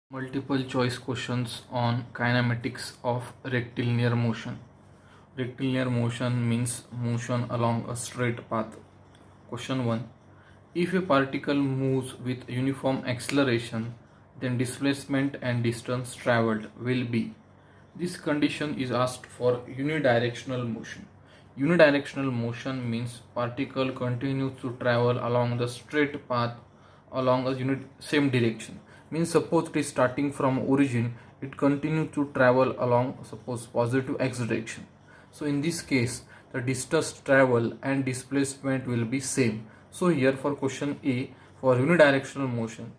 Multiple choice questions on kinematics of rectilinear motion. Rectilinear motion means motion along a straight path. Question 1. If a particle moves with uniform acceleration, then displacement and distance traveled will be. This condition is asked for unidirectional motion. Unidirectional motion means particle continues to travel along the straight path along a same direction. Means suppose it is starting from origin, it continues to travel along suppose positive x direction. So in this case, the distance travel and displacement will be same. So here for question A, for unidirectional motion,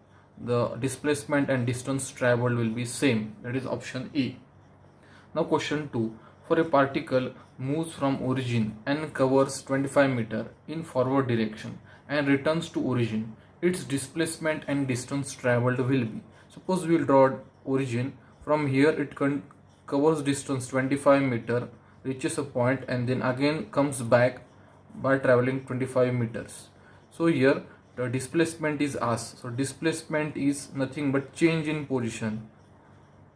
the displacement and distance traveled will be same. That is option A. Now question 2. For a particle moves from origin and covers 25 meter in forward direction and returns to origin, its displacement and distance traveled will be. Suppose we will draw origin. From here it covers distance 25 meter, reaches a point and then again comes back by traveling 25 meters. So here the displacement is asked. So displacement is nothing but change in position.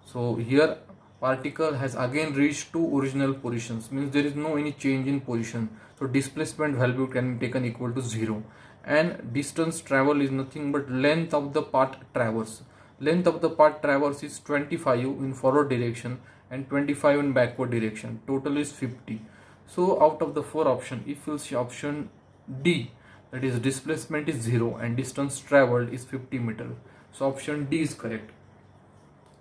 So here particle has again reached to original positions, means there is no any change in position. So displacement value can be taken equal to 0, and distance travel is nothing but length of the path traverse. Length of the path traverse is 25 in forward direction and 25 in backward direction. Total is 50. So out of the four options, if you see option D, that is displacement is 0 and distance traveled is 50 meters. So option D is correct.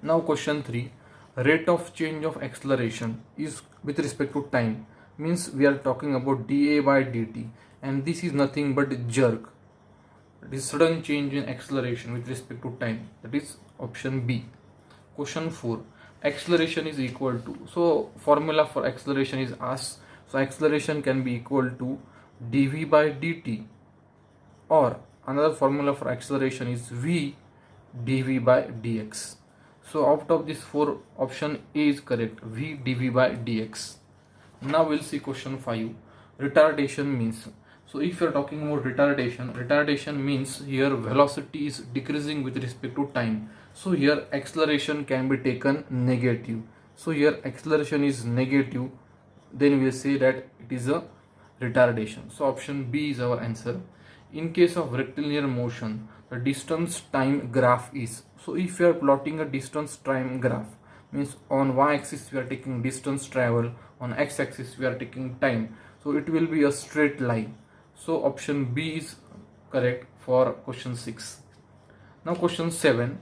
Now question 3. Rate of change of acceleration is with respect to time, means we are talking about dA by dt, and this is nothing but jerk. It is sudden change in acceleration with respect to time. That is option B. Question 4. Acceleration is equal to, so formula for acceleration is asked. So acceleration can be equal to dv by dt, or another formula for acceleration is v dv by dx. So out of this four, option A is correct, v dv by dx. Now we'll see question 5. Retardation means. So if you are talking about retardation means here velocity is decreasing with respect to time. So here acceleration can be taken negative. So here acceleration is negative, then we'll say that it is a retardation. So option B is our answer. In case of rectilinear motion, the distance time graph is. So if you are plotting a distance time graph, means on y-axis we are taking distance travel, on x-axis we are taking time. So it will be a straight line. So option B is correct for question 6. Now question 7.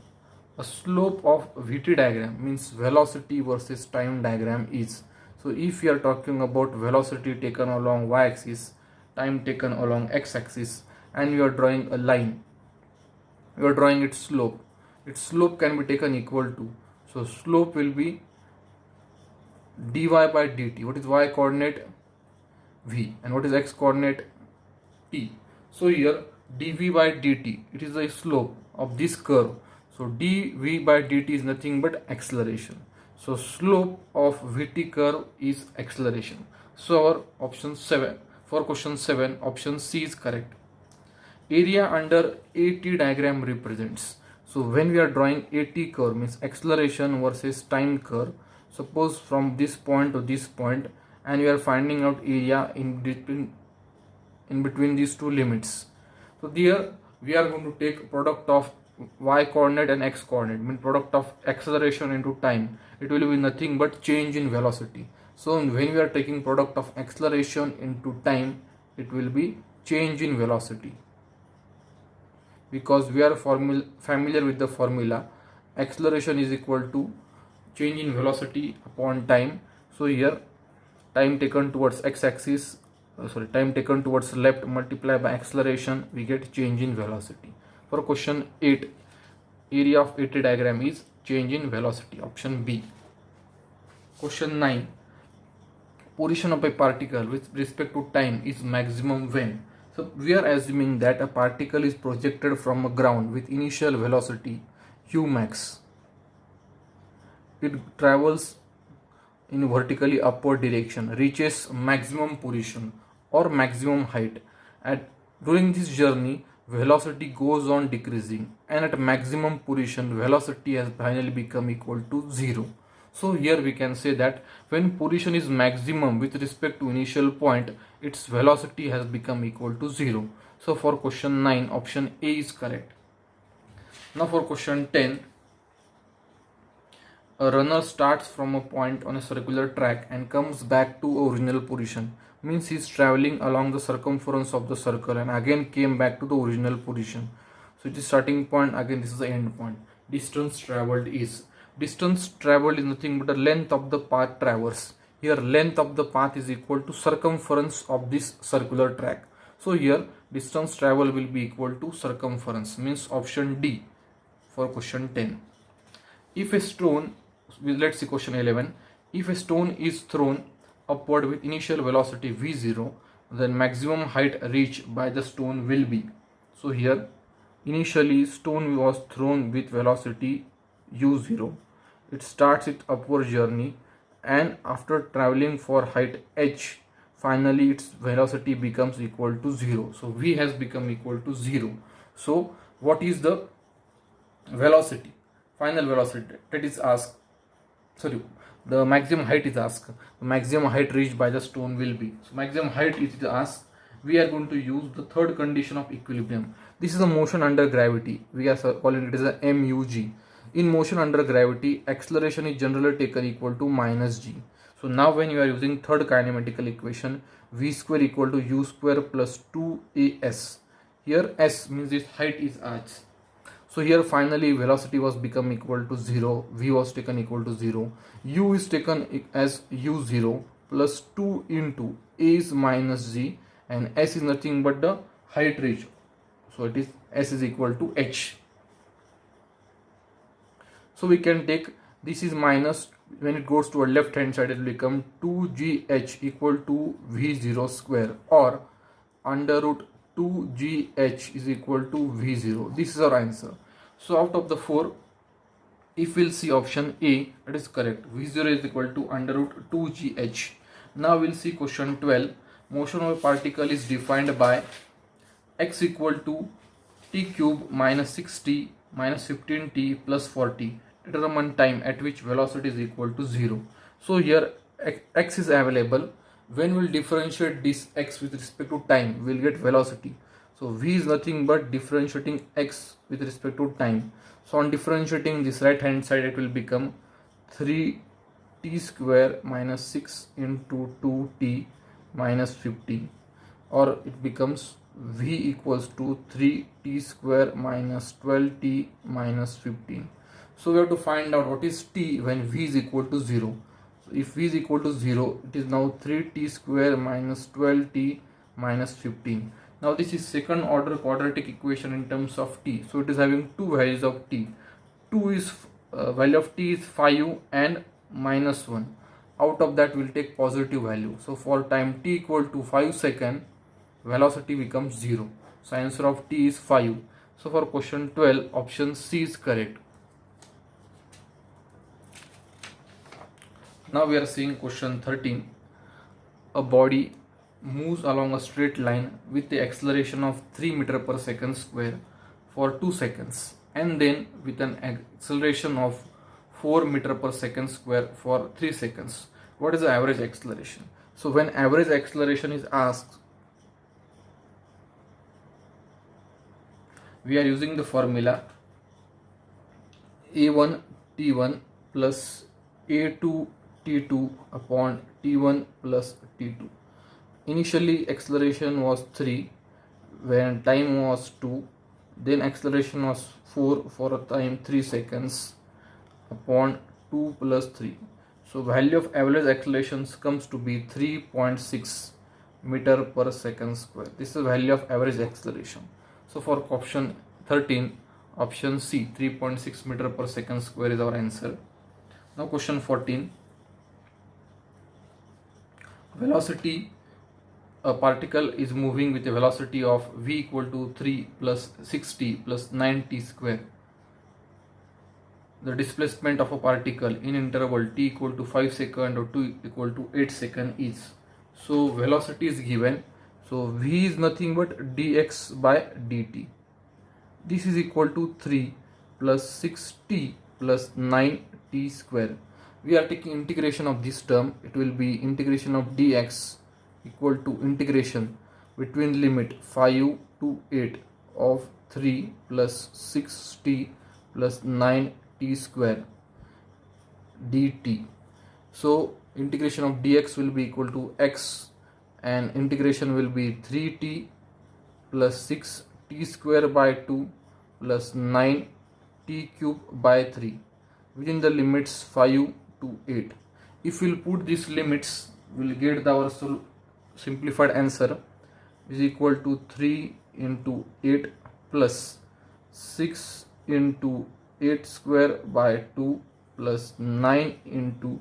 A slope of VT diagram means velocity versus time diagram is. So if we are talking about velocity taken along y-axis, time taken along x-axis, and we are drawing a line, we are drawing its slope. Its slope can be taken equal to, so slope will be dy by dt. What is y coordinate? V, and what is x coordinate? T. So here dv by dt, it is the slope of this curve. So dv by dt is nothing but acceleration. So slope of vt curve is acceleration. So our option 7, for question 7, option C is correct. Area under AT diagram represents. So when we are drawing AT curve, means acceleration versus time curve, suppose from this point to this point, and we are finding out area in between these two limits. So here we are going to take product of y coordinate and x coordinate, mean product of acceleration into time. It will be nothing but change in velocity. So when we are taking product of acceleration into time, it will be change in velocity. Because we are familiar with the formula, acceleration is equal to change in velocity upon time. So here time taken towards x-axis, time taken towards left multiplied by acceleration, we get change in velocity. For question 8, area of AT diagram is change in velocity, option B. Question 9, position of a particle with respect to time is maximum when. So we are assuming that a particle is projected from a ground with initial velocity u max. It travels in vertically upward direction, reaches maximum position or maximum height. During this journey, velocity goes on decreasing, and at maximum position velocity has finally become equal to 0. So here we can say that when position is maximum with respect to initial point, its velocity has become equal to 0. So for question 9, option A is correct. Now for question 10, a runner starts from a point on a circular track and comes back to original position. Means he is traveling along the circumference of the circle and again came back to the original position. So it is starting point, again this is the end point. Distance traveled is nothing but the length of the path traversed. Here length of the path is equal to circumference of this circular track. So here distance traveled will be equal to circumference, means option D for question 10. If a stone, let's see question 11. If a stone is thrown upward with initial velocity v0, then maximum height reached by the stone will be. So here initially stone was thrown with velocity u0. It starts its upward journey, and after traveling for height h, finally its velocity becomes equal to 0. So v has become equal to 0. So what is the velocity, final velocity that is asked? Sorry, the maximum height is asked. The maximum height reached by the stone will be. So maximum height is asked. We are going to use the third condition of equilibrium. This is a motion under gravity. We are calling it as a MUG. In motion under gravity, acceleration is generally taken equal to minus g. So now when you are using third kinematical equation, v square equal to u square plus 2as. Here s means its height is h. So here finally velocity was become equal to 0, v was taken equal to 0, u is taken as u0 plus 2 into a is minus g, and s is nothing but the height reached. So it is s is equal to h. So we can take this is minus, when it goes to a left hand side it will become 2gh equal to v0 square, or under root 2gh is equal to v0. This is our answer. So out of the 4, if we'll see option A, that is correct. v0 is equal to under root 2gh. Now we'll see question 12. Motion of a particle is defined by x equal to t cube minus 6t minus 15t plus 40. Determine time at which velocity is equal to 0. So here x is available. When we'll differentiate this x with respect to time, we'll get velocity. So v is nothing but differentiating x with respect to time. So on differentiating this right hand side, it will become 3t square minus 6 into 2t minus 15, or it becomes v equals to 3t square minus 12t minus 15. So we have to find out what is t when v is equal to 0. So if v is equal to 0, it is now 3t square minus 12t minus 15. Now this is second order quadratic equation in terms of t. So it is having two values of t. Value of t is 5 and minus 1. Out of that we will take positive value. So for time t equal to 5 seconds, velocity becomes 0. So answer of t is 5. So for question 12, option C is correct. Now we are seeing question 13. A body moves along a straight line with the acceleration of 3 meter per second square for 2 seconds, and then with an acceleration of 4 meter per second square for 3 seconds. What is the average acceleration? So when average acceleration is asked, we are using the formula a1 t1 plus a2 t2 upon t1 plus t2. Initially acceleration was 3 when time was 2, then acceleration was 4 for a time 3 seconds upon 2 plus 3. So value of average accelerations comes to be 3.6 meter per second square. This is the value of average acceleration. So for option 13, option C, 3.6 meter per second square is our answer. Now question 14. Velocity, a particle is moving with a velocity of v equal to 3 plus 6t plus 9t square. The displacement of a particle in interval t equal to 5 second or t equal to 8 second is. So velocity is given. So v is nothing but dx by dt. This is equal to 3 plus 6t plus 9t square. We are taking integration of this term. It will be integration of dx equal to integration between limit 5 to 8 of 3 plus 6t plus 9t square dt. So integration of dx will be equal to x, and integration will be 3t plus 6t square by 2 plus 9t cube by 3 within the limits 5 to 8. If we'll put these limits, we'll get our simplified answer is equal to 3 into 8 plus 6 into 8 square by 2 plus 9 into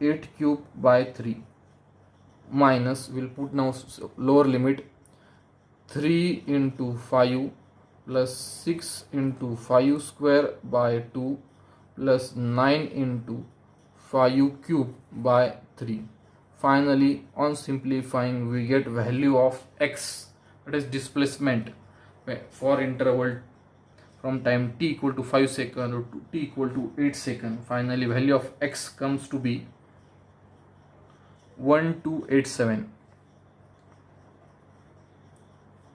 8 cube by 3 minus, we'll put now lower limit, 3 into 5 plus 6 into 5 square by 2 plus 9 into 5 cube by 3. Finally, on simplifying, we get value of x, that is displacement for interval from time t equal to 5 seconds or to t equal to 8 seconds. Finally, value of x comes to be 1287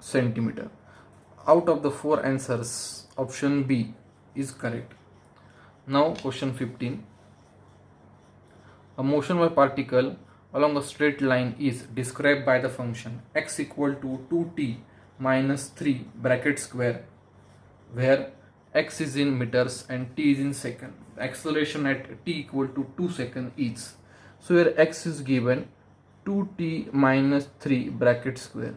centimeter. Out of the 4 answers, option B is correct. Now question 15. A motion by particle along a straight line is described by the function x equal to 2t minus 3 bracket square, where x is in meters and t is in second. The acceleration at t equal to 2 seconds each. So here x is given 2t minus 3 bracket square.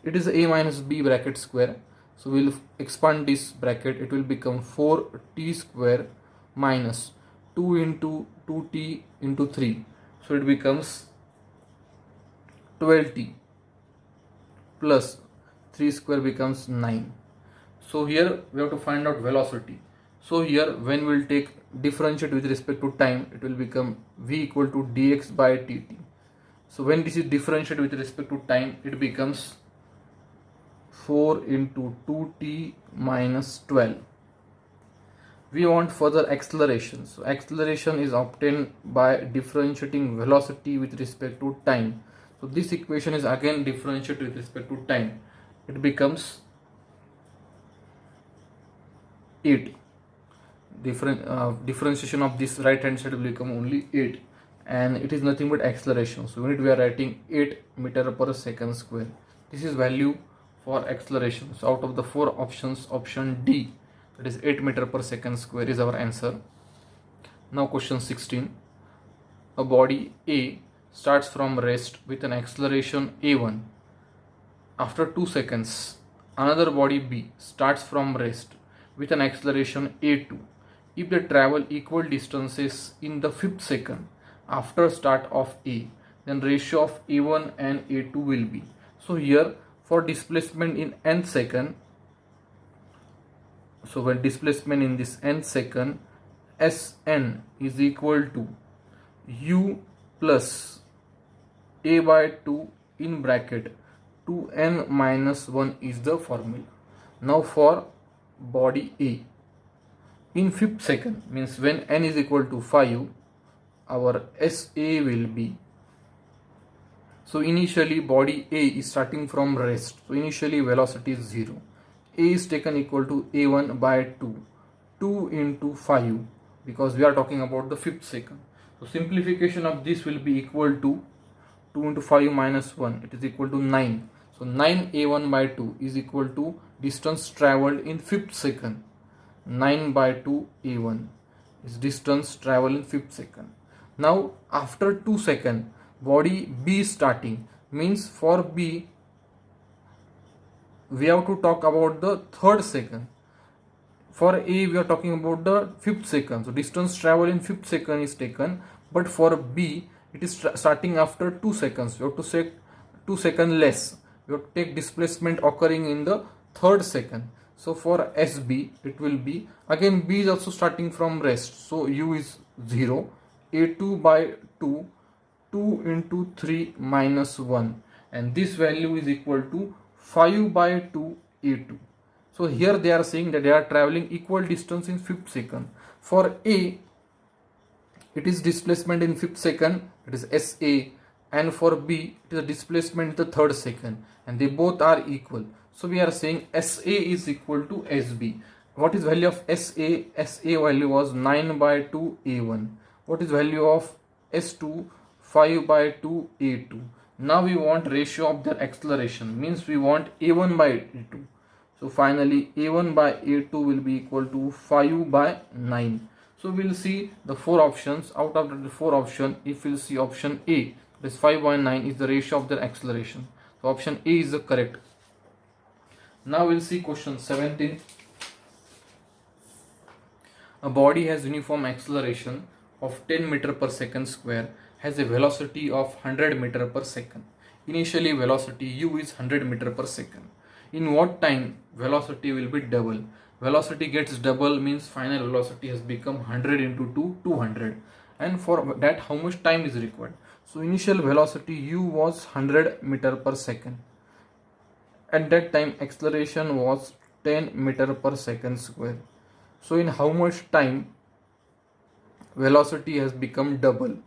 It is a minus b bracket square. So we will expand this bracket. It will become 4t square minus 2 into 2t into 3. So it becomes 12t plus 3 square becomes 9. So here we have to find out velocity. So here when we will take differentiate with respect to time, it will become v equal to dx by dt. So when this is differentiated with respect to time, it becomes 4 into 2t minus 12. We want further acceleration. So acceleration is obtained by differentiating velocity with respect to time. So this equation is again differentiated with respect to time. It becomes 8. Differentiation of this right hand side will become only 8, and it is nothing but acceleration. So unit we are writing 8 meter per second square. This is value for acceleration. So out of the 4 options, option D, that is 8 meter per second square, is our answer. Now question 16. A body A starts from rest with an acceleration a1. After 2 seconds, another body B starts from rest with an acceleration a2. If they travel equal distances in the 5th second after start of A, then ratio of a1 and a2 will be. So here for displacement in nth second, so when displacement in this nth second, Sn is equal to u plus a by 2 in bracket 2n minus 1 is the formula. Now for body A, in 5th second, means when n is equal to 5, our SA will be, so initially body A is starting from rest, so initially velocity is 0. A is taken equal to a1 by 2 into 5, because we are talking about the 5th second. So simplification of this will be equal to 2 into 5 minus 1, it is equal to 9. So 9 a1 by 2 is equal to distance traveled in 5th second. 9 by 2 a1 is distance traveled in 5th second. Now after 2 seconds, body B is starting, means for B we have to talk about the 3rd second. For A we are talking about the 5th second. So distance traveled in 5th second is taken, but for B it is starting after 2 seconds. We have to say 2 seconds less. We have to take displacement occurring in the 3rd second. So for SB it will be, again B is also starting from rest, so U is 0, A2 by 2, 2 into 3 minus 1, and this value is equal to 5 by 2 A2. So here they are saying that they are traveling equal distance in fifth second. For A, it is displacement in fifth second, it is SA, and for B, it is a displacement in the third second, and they both are equal. So we are saying SA is equal to SB. What is value of SA? SA value was 9 by 2 A1. What is value of S2? 5 by 2 A2. Now we want ratio of their acceleration, means we want A1 by A2. So finally A1 by A2 will be equal to 5 by 9. So we'll see the four options. Out of the four options, if we'll see option A, this 5 by 9 is the ratio of their acceleration. So option A is the correct. Now we'll see question 17. A body has uniform acceleration of 10 meter per second square, has a velocity of 100 meter per second. Initially velocity u is 100 meter per second. In what time velocity will be double? Velocity gets double means final velocity has become 100 into 2, 200. And for that, how much time is required? So initial velocity u was 100 meter per second. At that time acceleration was 10 meter per second square. So in how much time velocity has become double?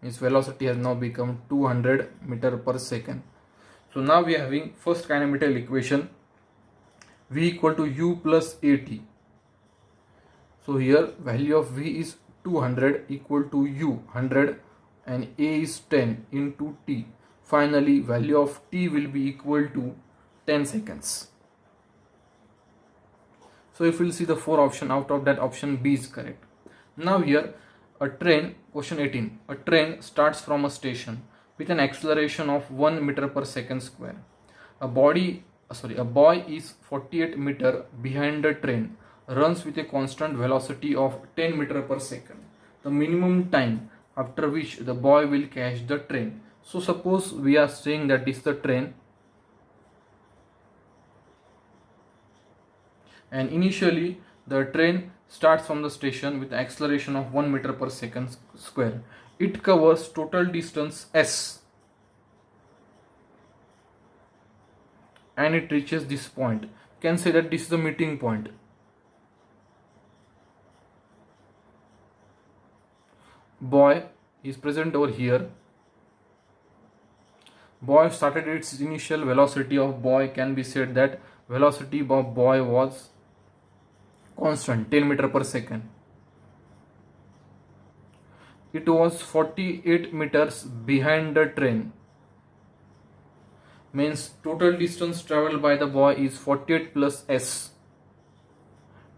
Means velocity has now become 200 meter per second. So now we are having first kinematical equation, v equal to u plus at. So here value of v is 200 equal to u 100 and a is 10 into t. Finally value of t will be equal to 10 seconds. So if we'll see the four option, out of that option B is correct. Now here a train, question 18, a train starts from a station with an acceleration of 1 meter per second square. A boy is 48 meter behind the train, runs with a constant velocity of 10 meter per second. The minimum time after which the boy will catch the train. So suppose we are saying that this is the train, and initially the train starts from the station with acceleration of 1 meter per second square. It covers total distance s and it reaches this point. You can say that this is the meeting point. Boy is present over here. Boy started its initial velocity of boy, can be said that velocity of boy was constant 10 meter per second. It was 48 meters behind the train, means total distance traveled by the boy is 48 plus s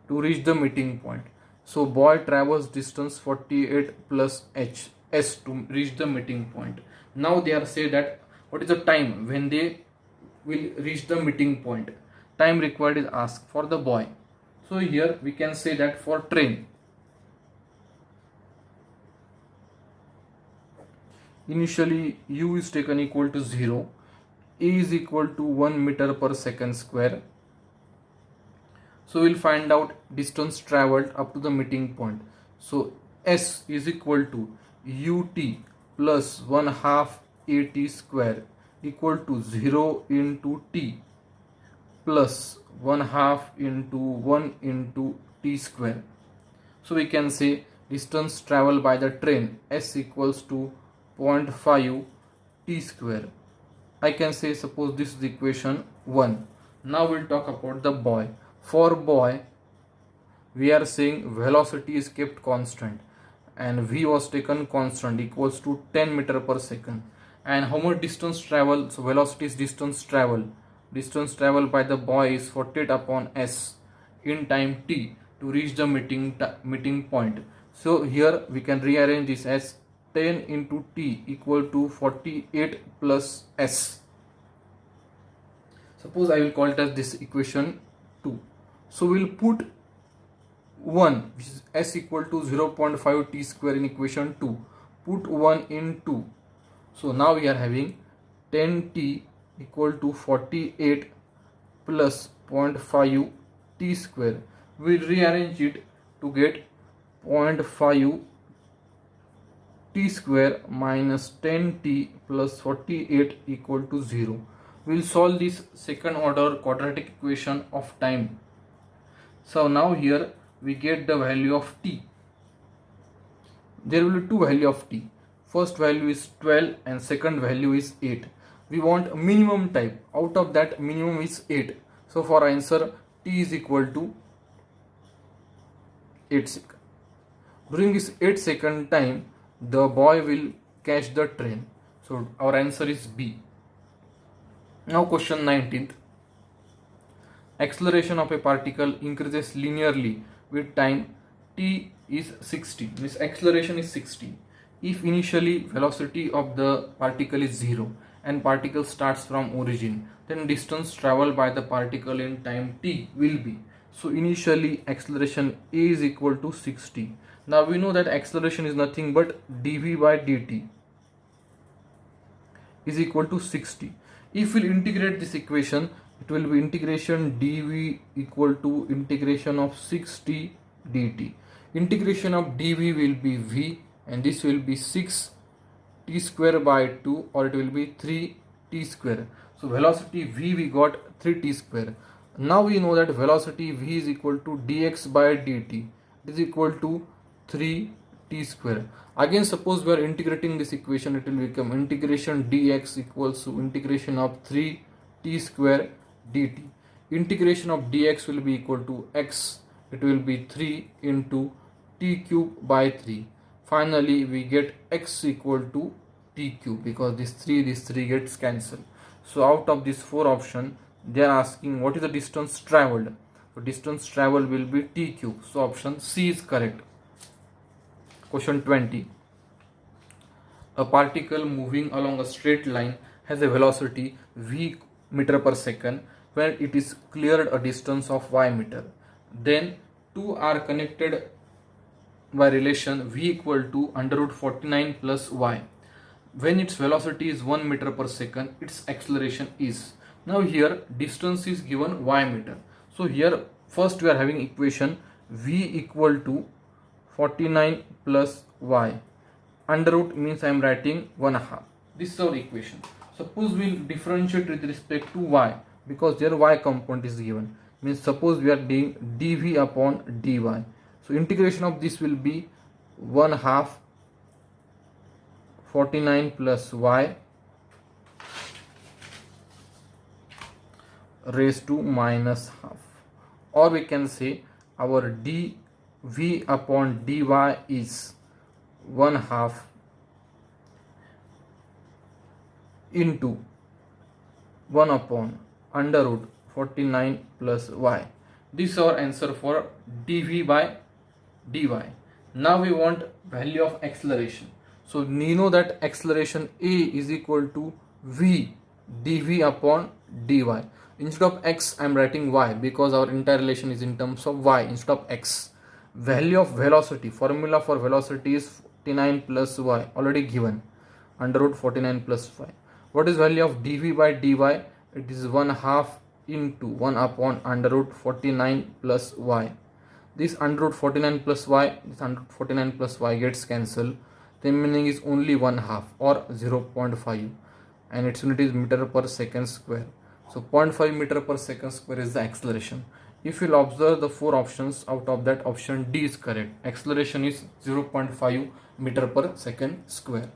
to reach the meeting point. So boy travels distance 48 plus s to reach the meeting point. Now they are say that what is the time when they will reach the meeting point. Time required is asked for the boy. So here we can say that for train, initially u is taken equal to 0, a is equal to 1 meter per second square. So we'll find out distance traveled up to the meeting point. So s is equal to ut plus 1 half at square equal to 0 into t plus 1 half into 1 into t square. So we can say distance traveled by the train s equals to 0.5 t square. I can say suppose this is equation 1. Now we'll talk about the boy. For boy we are saying velocity is kept constant and v was taken constant equals to 10 meter per second. And how much distance travel? So velocity is distance travel. Distance traveled by the boy is 48 upon s in time t to reach the meeting point. So here we can rearrange this as 10 into t equal to 48 plus s. Suppose I will call it as this equation 2. So we'll put 1, which is s equal to 0.5 t square in equation 2. Put 1 in 2. So now we are having 10t equal to 48 plus 0.5 t square. We'll rearrange it to get 0.5 t square minus 10t plus 48 equal to 0. We'll solve this second order quadratic equation of time So now here we get the value of t. There will be two value of t. First value is 12 and second value is 8. We want minimum type. Out of that, minimum is 8. So for answer, t is equal to 8 seconds. During this 8 second time, the boy will catch the train. So our answer is B. Now question 19th. Acceleration of a particle increases linearly with time t is 60. Means acceleration is 60. If initially velocity of the particle is 0 and particle starts from origin, then distance traveled by the particle in time t will be. So initially acceleration a is equal to 60. Now we know that acceleration is nothing but dv by dt is equal to 60. If we integrate this equation, it will be integration dv equal to integration of 60 dt. Integration of dv will be v and this will be 6 t square by 2, or it will be 3 t square. So velocity v we got 3 t square. Now we know that velocity v is equal to dx by dt. It is equal to 3 t square. Again, suppose we are integrating this equation, it will become integration dx equals to integration of 3 t square dt. Integration of dx will be equal to x. It will be 3 into t cube by 3. Finally, we get x equal to t cube, because this 3 gets cancelled. So out of these 4 options, they are asking what is the distance traveled. So distance traveled will be t cube. So option C is correct. Question 20. A particle moving along a straight line has a velocity v meter per second when it is cleared a distance of y meter. Then two are connected by relation v equal to under root 49 plus y. When its velocity is 1 meter per second, its acceleration is. Now here distance is given y meter. So here first we are having equation v equal to 49 plus y. Under root means I am writing 1/2. This is our equation. Suppose we will differentiate with respect to y, because their y component is given. Means suppose we are doing dv upon dy. So integration of this will be 1/2 49 plus y raised to minus half. Or we can say our dv upon dy is 1/2 into 1 upon under root 49 plus y. This is our answer for dv by dy. Now we want value of acceleration. So we know that acceleration a is equal to v dv upon dy. Instead of x I am writing y, because our entire relation is in terms of y instead of x. Value of velocity, formula for velocity is 49 plus y, already given, under root 49 plus y. What is value of dv by dy? It is 1/2 into 1 upon under root 49 plus y. This under root 49 plus y, this under root 49 plus y gets cancelled. The meaning is only 1/2 or 0.5, and its unit is meter per second square. So 0.5 meter per second square is the acceleration. If you will observe the 4 options, out of that option D is correct. Acceleration is 0.5 meter per second square.